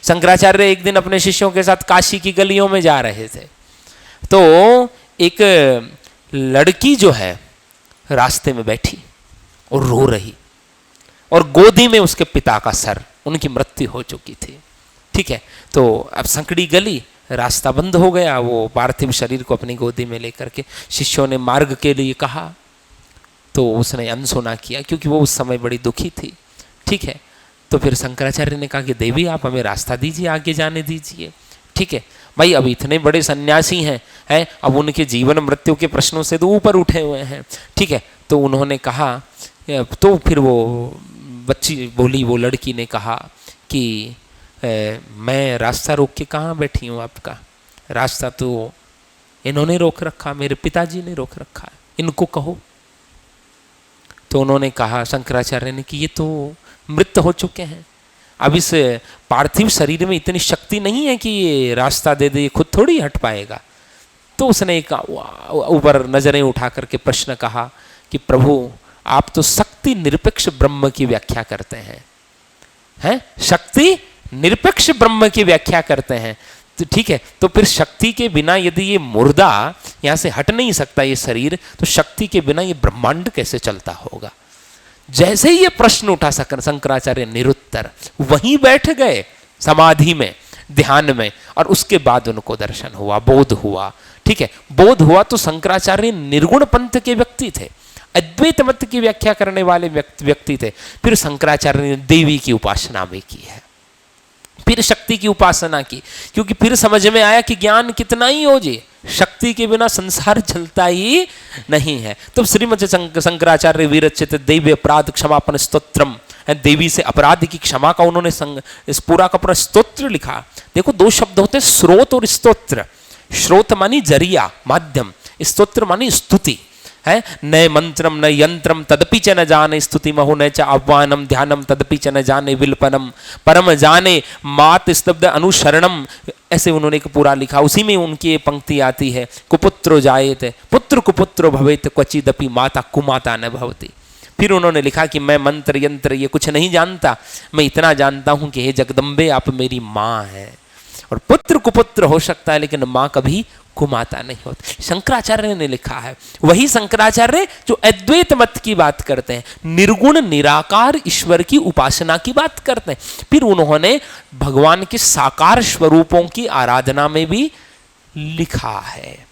शंकराचार्य एक दिन अपने शिष्यों के साथ काशी की गलियों में जा रहे थे, तो एक लड़की जो है रास्ते में बैठी और रो रही, और गोदी में उसके पिता का सर, उनकी मृत्यु हो चुकी थी। ठीक है, तो अब संकड़ी गली, रास्ता बंद हो गया, वो पार्थिव शरीर को अपनी गोदी में लेकर के शिष्यों ने मार्ग के लिए कहा, तो उसने अनसुना किया क्योंकि वो उस समय बड़ी दुखी थी। ठीक है, तो फिर शंकराचार्य ने कहा कि देवी आप हमें रास्ता दीजिए, आगे जाने दीजिए। ठीक है भाई, अब इतने बड़े सन्यासी हैं, अब उनके जीवन मृत्यु के प्रश्नों से तो ऊपर उठे हुए हैं। ठीक है, तो उन्होंने कहा, तो फिर वो बच्ची बोली, वो लड़की ने कहा कि मैं रास्ता रोक के कहाँ बैठी हूँ, आपका रास्ता तो इन्होंने रोक रखा, मेरे पिताजी ने रोक रखा है, इनको कहो। तो उन्होंने कहा, शंकराचार्य ने, कि ये तो मृत हो चुके हैं, अब इस पार्थिव शरीर में इतनी शक्ति नहीं है कि ये रास्ता दे दे, ये खुद थोड़ी हट पाएगा। तो उसने एक ऊपर नजरें उठा करके प्रश्न कहा कि प्रभु आप तो शक्ति निरपेक्ष ब्रह्म की व्याख्या करते हैं, शक्ति निरपेक्ष ब्रह्म की व्याख्या करते हैं। तो ठीक है, तो फिर शक्ति के बिना यदि ये मुर्दा यहाँ से हट नहीं सकता ये शरीर, तो शक्ति के बिना ये ब्रह्मांड कैसे चलता होगा। जैसे ही ये प्रश्न उठा शंकराचार्य निरुत्तर वहीं बैठ गए समाधि में, ध्यान में, और उसके बाद उनको दर्शन हुआ, बोध हुआ। ठीक है, बोध हुआ तो शंकराचार्य निर्गुण पंथ के व्यक्ति थे, अद्वैत मत की व्याख्या करने वाले व्यक्ति थे। फिर शंकराचार्य ने देवी की उपासना भी की है, फिर शक्ति की उपासना की, क्योंकि फिर समझ में आया कि ज्ञान कितना ही हो जी, शक्ति के बिना संसार चलता ही नहीं है। तो श्रीमद शंकराचार्य विरचित देवी अपराध क्षमापन स्तोत्रम, देवी से अपराध की क्षमा का उन्होंने इस पूरा का पूरा स्तोत्र लिखा। देखो, दो शब्द होते हैं, स्रोत और स्तोत्र। स्रोत मानी जरिया, माध्यम, स्तोत्र मानी स्तुति है। न मंत्रम न यंत्रम तदपि च न जाने, स्तुति महो न च आह्वानम, ध्यानम तदपि च न जाने, विलपनम परम जाने, मात स्तब्ध अनुसरणम, ऐसे उन्होंने एक पूरा लिखा। उसी में उनकी ये पंक्ति आती है, कुपुत्रो जायेत पुत्र कुपुत्रो भवेत, क्वचिदपि माता कुमाता न भवति। फिर उन्होंने लिखा कि मैं मंत्र यंत्र ये कुछ नहीं जानता, मैं इतना जानता हूं कि हे जगदम्बे आप मेरी माँ है। और पुत्र कुपुत्र हो सकता है लेकिन माँ कभी कुमाता नहीं होती, शंकराचार्य ने लिखा है। वही शंकराचार्य जो अद्वैत मत की बात करते हैं, निर्गुण निराकार ईश्वर की उपासना की बात करते हैं। फिर उन्होंने भगवान के साकार स्वरूपों की आराधना में भी लिखा है।